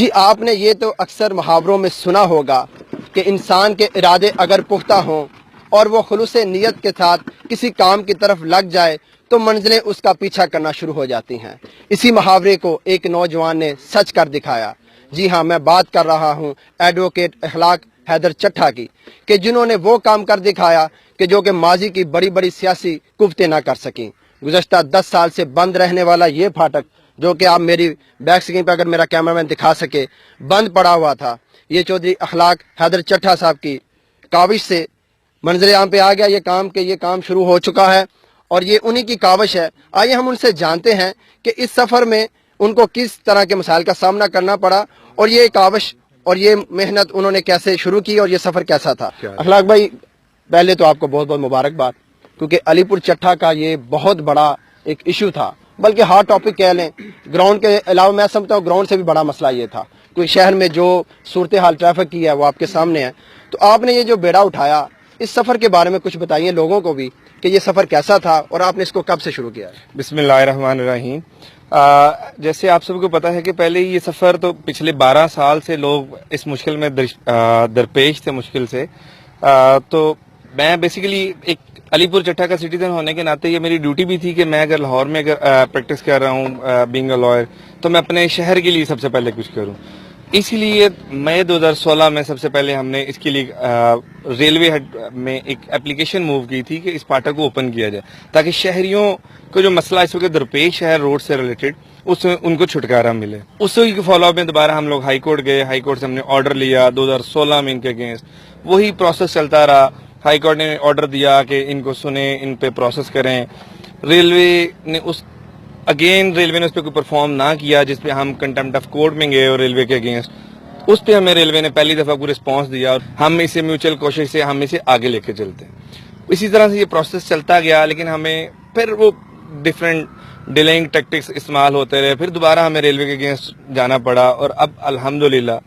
جی آپ نے یہ تو اکثر محاوروں میں سنا ہوگا کہ انسان کے ارادے اگر پختہ ہوں اور وہ خلوص نیت کے ساتھ کسی کام کی طرف لگ جائے تو منزلیں اس کا پیچھا کرنا شروع ہو جاتی ہیں۔ اسی محاورے کو ایک نوجوان نے سچ کر دکھایا۔ جی ہاں، میں بات کر رہا ہوں ایڈوکیٹ اخلاق حیدر چٹھا کی، کہ جنہوں نے وہ کام کر دکھایا کہ جو کہ ماضی کی بڑی بڑی سیاسی قوتیں نہ کر سکیں۔ گزشتہ 10 سال سے بند رہنے والا یہ پھاٹک، جو کہ آپ میری بیک سکرین پہ اگر میرا کیمرہ مین دکھا سکے، بند پڑا ہوا تھا، یہ چودھری اخلاق حیدر چٹھا صاحب کی کاوش سے منظر عام پہ آ گیا یہ کام شروع ہو چکا ہے، اور یہ انہی کی کاوش ہے۔ آئیے ہم ان سے جانتے ہیں کہ اس سفر میں ان کو کس طرح کے مسائل کا سامنا کرنا پڑا، اور یہ کاوش اور یہ محنت انہوں نے کیسے شروع کی، اور یہ سفر کیسا تھا۔ اخلاق بھائی، پہلے تو آپ کو بہت بہت مبارکباد، کیونکہ علی پور چٹھا کا یہ بہت بڑا ایک ایشو تھا، بلکہ ہاٹ ٹاپک کہہ لیں۔ گراؤنڈ کے علاوہ میں سمجھتا ہوں گراؤنڈ سے بھی بڑا مسئلہ یہ تھا، کوئی شہر میں جو صورتحال ٹریفک کی ہے وہ آپ کے سامنے ہے۔ تو آپ نے یہ جو بیڑا اٹھایا، اس سفر کے بارے میں کچھ بتائیے لوگوں کو بھی کہ یہ سفر کیسا تھا اور آپ نے اس کو کب سے شروع کیا ہے؟ بسم اللہ الرحمن الرحیم۔ جیسے آپ سب کو پتا ہے کہ پہلے یہ سفر تو پچھلے 12 سال سے لوگ اس مشکل میں درپیش تھے مشکل سے۔ تو میں بیسیکلی ایک علی پور چٹھا کا سٹیزن ہونے کے ناطے یہ میری ڈیوٹی بھی تھی کہ میں اگر لاہور میں پریکٹس کر رہا ہوں بینگ اے لائر، تو میں اپنے شہر کے لیے سب سے پہلے کچھ کروں۔ اسی لیے مئی 2016 میں سب سے پہلے ہم نے اس کے لیے ریلوے ہیڈ میں ایک اپلیکیشن موو کی تھی کہ اس پھاٹک کو اوپن کیا جائے، تاکہ شہریوں کو جو مسئلہ اس وقت درپیش ہے روڈ سے ریلیٹڈ، اس میں ان کو چھٹکارا ملے۔ اسی کے فالو اپ میں دوبارہ ہم لوگ ہائی کورٹ گئے، ہائی کورٹ سے ہم نے آرڈر لیا 2016 میں ان کے اگینسٹ، وہی پروسیس چلتا رہا۔ ہائی کورٹ نے آرڈر دیا کہ ان کو سنیں، ان پہ پروسیس کریں۔ ریلوے نے اس پہ کوئی پرفارم نہ کیا، جس پہ ہم کنٹمپٹ آف کورٹ میں گئے اور ریلوے کے اگینسٹ اس پہ ہمیں ریلوے نے پہلی دفعہ کوئی رسپانس دیا، اور ہم اسے میوچل کوشش سے ہم اسے آگے لے کے چلتے ہیں۔ اسی طرح سے یہ پروسیس چلتا گیا، لیکن ہمیں پھر وہ ڈیفرنٹ ڈیلنگ ٹیکٹکس استعمال ہوتے رہے، پھر دوبارہ ہمیں ریلوے کے اگینسٹ جانا پڑا، اور اب الحمدللہ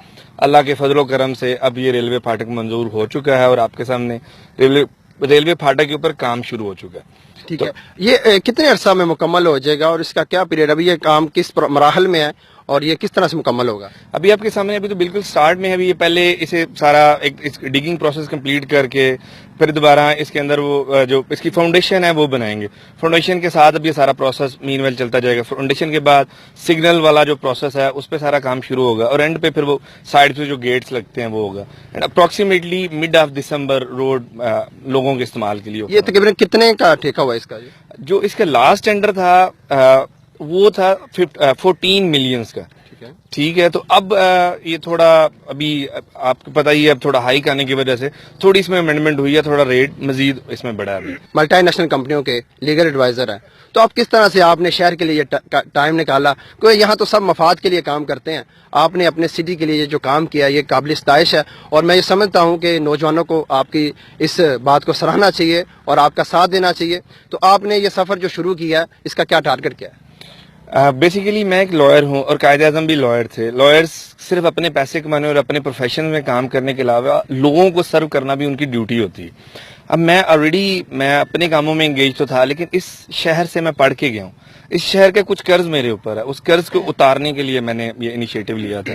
اللہ کے فضل و کرم سے اب یہ ریلوے پھاٹک منظور ہو چکا ہے، اور آپ کے سامنے ریلوے پھاٹک کے اوپر کام شروع ہو چکا ہے۔ ٹھیک ہے، یہ کتنے عرصہ میں مکمل ہو جائے گا اور اس کا کیا پیریڈ؟ ابھی یہ کام کس مراحل میں ہے اور یہ کس طرح سے مکمل ہوگا؟ ابھی آپ کے سامنے ابھی تو بالکل سٹارٹ میں ہے۔ ابھی یہ پہلے اسے سارا ایک ڈگنگ پروسیس کمپلیٹ کر کے پھر دوبارہ اس کے اندر وہ جو اس کی فاؤنڈیشن ہے وہ بنائیں گے۔ فاؤنڈیشن کے ساتھ اب یہ سارا پروسیس مین ویل چلتا جائے گا۔ فاؤنڈیشن کے بعد سگنل والا جو پروسیس ہے اس پہ سارا کام شروع ہوگا، اور اینڈ پہ پھر وہ سائڈ پہ جو گیٹس لگتے ہیں وہ ہوگا۔ Approximately mid of December road لوگوں کے استعمال کے لیے ہوگا۔ یہ تقریباً کتنے کا ٹھیکہ ہوا اس کا؟ جو اس کا لاسٹ ٹینڈر تھا وہ تھا 14 ملینز کا۔ ٹھیک ہے، تو اب یہ تھوڑا ابھی آپ کو پتہ ہی ہے، اب تھوڑا ہائیک آنے کی وجہ سے تھوڑی اس میں امینڈمنٹ ہوئی ہے، تھوڑا ریٹ مزید اس میں بڑھا ہے۔ ملٹی نیشنل کمپنیوں کے لیگل ایڈوائزر ہیں، تو آپ کس طرح سے آپ نے شہر کے لیے ٹائم نکالا؟ کیونکہ یہاں تو سب مفاد کے لیے کام کرتے ہیں، آپ نے اپنے سٹی کے لیے یہ جو کام کیا یہ قابل ستائش ہے، اور میں یہ سمجھتا ہوں کہ نوجوانوں کو آپ کی اس بات کو سراہنا چاہیے اور آپ کا ساتھ دینا چاہیے۔ تو آپ نے یہ سفر جو شروع کیا ہے اس کا کیا ٹارگٹ کیا ہے؟ بیسیکلی میں ایک لائر ہوں، اور قائد اعظم بھی لائر تھے۔ لائرز صرف اپنے پیسے کمانے اور اپنے پروفیشن میں کام کرنے کے علاوہ لوگوں کو سرو کرنا بھی ان کی ڈیوٹی ہوتی ہے۔ اب میں اپنے کاموں میں انگیج تو تھا، لیکن اس شہر سے میں پڑھ کے گیا ہوں۔ اس شہر کے کچھ قرض میرے اوپر ہے، اس قرض کو اتارنے کے لیے میں نے یہ انیشیٹو لیا تھا۔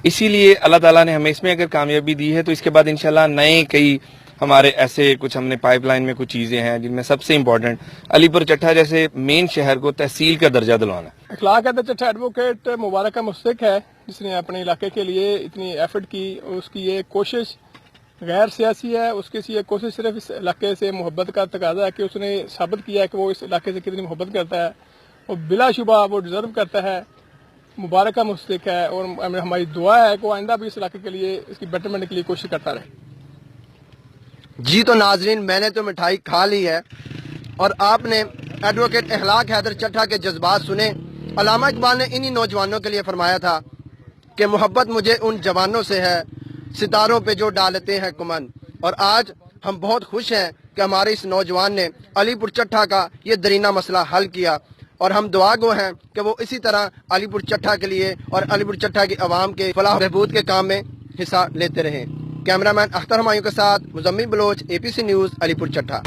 اسی لیے اللہ تعالیٰ نے ہمیں اس میں اگر کامیابی دی ہے تو اس کے بعد انشاءاللہ نئے کئی ہمارے ایسے کچھ ہم نے پائپ لائن میں کچھ چیزیں ہیں، جن میں سب سے امپورٹنٹ علی پور چٹھا جیسے مین شہر کو تحصیل کا درجہ دلوانا۔ اخلاق حیدر چٹھا ایڈوکیٹ مبارک کا مستحق ہے، جس نے اپنے علاقے کے لیے اتنی ایفرٹ کی، اور اس کی یہ کوشش غیر سیاسی ہے۔ اس کی یہ کوشش صرف اس علاقے سے محبت کا تقاضا ہے کہ اس نے ثابت کیا ہے کہ وہ اس علاقے سے کتنی محبت کرتا ہے، اور بلا شبہ وہ ڈیزرو کرتا ہے، مبارک کا مستحق ہے، اور ہماری دعا ہے کہ وہ آئندہ بھی اس علاقے کے لیے، اس کی بیٹرمنٹ کے لیے کوشش کرتا رہے۔ جی تو ناظرین، میں نے تو مٹھائی کھا لی ہے، اور آپ نے ایڈوکیٹ اخلاق حیدر چٹھا کے جذبات سنے۔ علامہ اقبال نے انہی نوجوانوں کے لیے فرمایا تھا کہ محبت مجھے ان جوانوں سے ہے ستاروں پہ جو ڈالتے ہیں کمن، اور آج ہم بہت خوش ہیں کہ ہمارے اس نوجوان نے علی پور چٹھا کا یہ درینہ مسئلہ حل کیا، اور ہم دعا گو ہیں کہ وہ اسی طرح علی پور چٹھا کے لیے اور علی پور چٹھا کی عوام کے فلاح و بہبود کے کام میں حصہ لیتے رہیں۔ کیمرہ مین اختر ہمایوں کے ساتھ مزمل بلوچ، APC نیوز، علی پور چٹھا۔